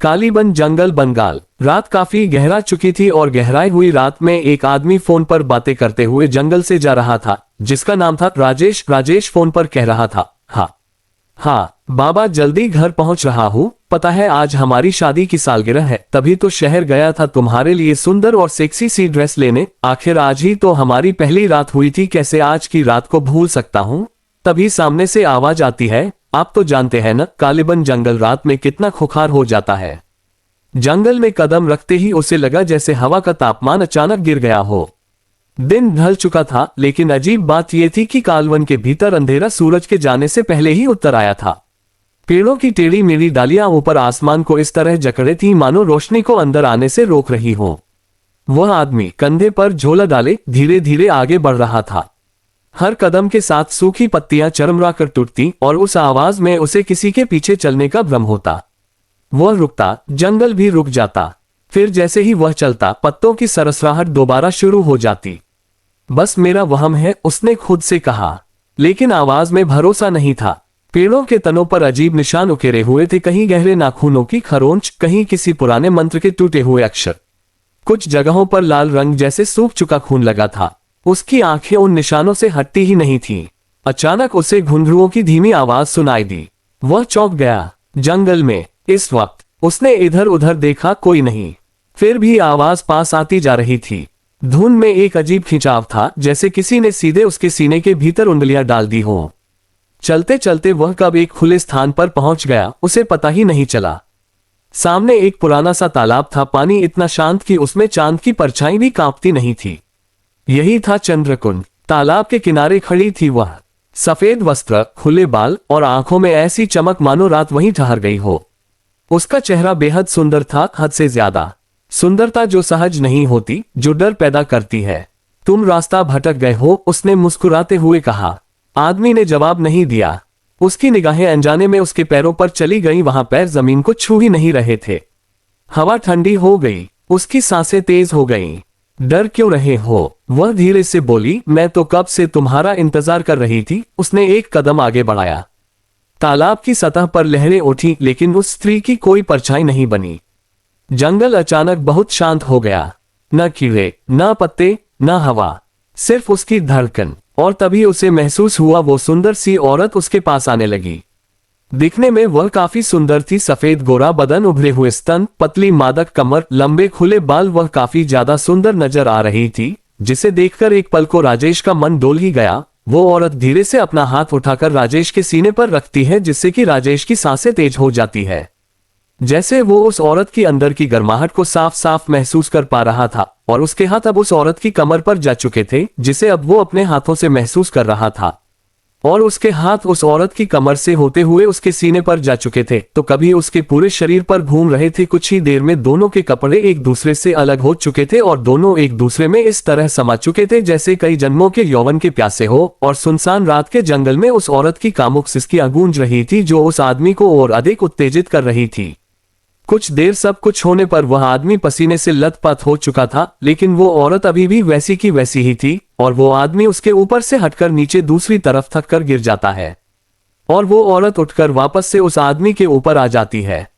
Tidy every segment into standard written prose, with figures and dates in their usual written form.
कालीबन जंगल बंगाल। रात काफी गहरा चुकी थी और गहराई हुई रात में एक आदमी फोन पर बातें करते हुए जंगल से जा रहा था, जिसका नाम था राजेश। राजेश फोन पर कह रहा था, हाँ बाबा, जल्दी घर पहुंच रहा हूँ। पता है आज हमारी शादी की सालगिरह है, तभी तो शहर गया था तुम्हारे लिए सुंदर और सेक्सी सी ड्रेस लेने। आखिर आज ही तो हमारी पहली रात हुई थी, कैसे आज की रात को भूल सकता हूँ। तभी सामने से आवाज आती है, आप तो जानते हैं न कालीबन जंगल रात में कितना खुखार हो जाता है। जंगल में कदम रखते ही उसे लगा जैसे हवा का तापमान अचानक गिर गया हो। दिन ढल चुका था, लेकिन अजीब बात यह थी कि कालवन के भीतर अंधेरा सूरज के जाने से पहले ही उतर आया था। पेड़ों की टेढ़ी मेढ़ी डालियां ऊपर आसमान को इस तरह जकड़े थी मानो रोशनी को अंदर आने से रोक रही हो। वह आदमी कंधे पर झोला डाले धीरे धीरे आगे बढ़ रहा था। हर कदम के साथ सूखी पत्तियां चरमरा कर टूटती और उस आवाज में उसे किसी के पीछे चलने का भ्रम होता। वह रुकता, जंगल भी रुक जाता। फिर जैसे ही वह चलता, पत्तों की सरसराहट दोबारा शुरू हो जाती। बस मेरा वहम है, उसने खुद से कहा, लेकिन आवाज में भरोसा नहीं था। पेड़ों के तनों पर अजीब निशान उकेरे हुए थे, कहीं गहरे नाखूनों की खरोंच, कहीं किसी पुराने मंत्र के टूटे हुए अक्षर। कुछ जगहों पर लाल रंग जैसे सूख चुका खून लगा था। उसकी आंखें उन निशानों से हटती ही नहीं थीं। अचानक उसे घुंघरुओं की धीमी आवाज सुनाई दी। वह चौंक गया। जंगल में इस वक्त उसने इधर उधर देखा, कोई नहीं। फिर भी आवाज पास आती जा रही थी। धुन में एक अजीब खिंचाव था, जैसे किसी ने सीधे उसके सीने के भीतर उंगलियां डाल दी हो। चलते चलते वह कब एक खुले स्थान पर पहुंच गया, उसे पता ही नहीं चला। सामने एक पुराना सा तालाब था, पानी इतना शांत कि उसमें चांद की परछाई भी कांपती नहीं थी। यही था चंद्रकुंड। तालाब के किनारे खड़ी थी वह, सफेद वस्त्र, खुले बाल और आंखों में ऐसी चमक मानो रात वहीं ठहर गई हो। उसका चेहरा बेहद सुंदर था, हद से ज्यादा। सुंदरता जो सहज नहीं होती, जो डर पैदा करती है। तुम रास्ता भटक गए हो, उसने मुस्कुराते हुए कहा। आदमी ने जवाब नहीं दिया। उसकी निगाहें अनजाने में उसके पैरों पर चली गईं, वहां पैर जमीन को छू ही नहीं रहे थे। हवा ठंडी हो गई, उसकी सांसें तेज हो गईं। डर क्यों रहे हो? वह धीरे से बोली, मैं तो कब से तुम्हारा इंतजार कर रही थी। उसने एक कदम आगे बढ़ाया। तालाब की सतह पर लहरें उठी, लेकिन उस स्त्री की कोई परछाई नहीं बनी। जंगल अचानक बहुत शांत हो गया। न कीड़े, न पत्ते, न हवा, सिर्फ उसकी धड़कन। और तभी उसे महसूस हुआ वो सुंदर सी औरत उसके पास आने लगी। दिखने में वह काफी सुंदर थी, सफेद गोरा बदन, उभरे हुए स्तन, पतली मादक कमर, लंबे खुले बाल। वह काफी ज्यादा सुंदर नजर आ रही थी, जिसे देखकर एक पल को राजेश का मन डोल ही गया। वो औरत धीरे से अपना हाथ उठाकर राजेश के सीने पर रखती है, जिससे कि राजेश की सांसें तेज हो जाती है। जैसे वो उस औरत की अंदर की गर्माहट को साफ साफ महसूस कर पा रहा था, और उसके हाथ अब उस औरत की कमर पर जा चुके थे, जिसे अब वो अपने हाथों से महसूस कर रहा था। और उसके हाथ उस औरत की कमर से होते हुए उसके सीने पर जा चुके थे, तो कभी उसके पूरे शरीर पर घूम रहे थे। कुछ ही देर में दोनों के कपड़े एक दूसरे से अलग हो चुके थे और दोनों एक दूसरे में इस तरह समा चुके थे जैसे कई जन्मों के यौवन के प्यासे हो। और सुनसान रात के जंगल में उस औरत की कामुक सिसकियां गूंज रही थी, जो उस आदमी को और अधिक उत्तेजित कर रही थी। कुछ देर सब कुछ होने पर वह आदमी पसीने से लथपथ हो चुका था, लेकिन वो औरत अभी भी वैसी की वैसी ही थी। और वो आदमी उसके ऊपर से हटकर नीचे दूसरी तरफ थक कर गिर जाता है, और वो औरत उठकर वापस से उस आदमी के ऊपर आ जाती है,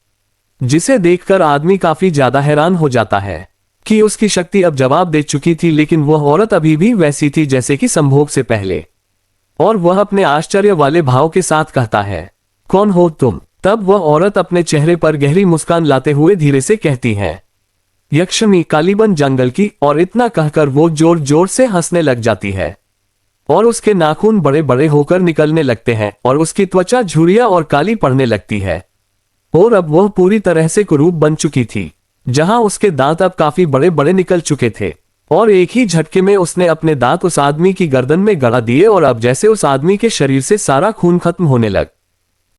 जिसे देखकर आदमी काफी ज्यादा हैरान हो जाता है कि उसकी शक्ति अब जवाब दे चुकी थी, लेकिन वह औरत अभी भी वैसी थी जैसे कि संभोग से पहले। और वह अपने आश्चर्य वाले भाव के साथ कहता है, कौन हो तुम? तब वह औरत अपने चेहरे पर गहरी मुस्कान लाते हुए धीरे से कहती है, यक्षमी कालीबन जंगल की। और इतना कहकर वो जोर जोर से हंसने लग जाती है, और उसके नाखून बड़े बड़े होकर निकलने लगते हैं, और उसकी त्वचा झुर्रियां और काली पड़ने लगती है। और अब वह पूरी तरह से कुरूप बन चुकी थी, जहां उसके दांत अब काफी बड़े बड़े निकल चुके थे। और एक ही झटके में उसने अपने दांत उस आदमी की गर्दन में गड़ा दिए, और अब जैसे उस आदमी के शरीर से सारा खून खत्म होने लग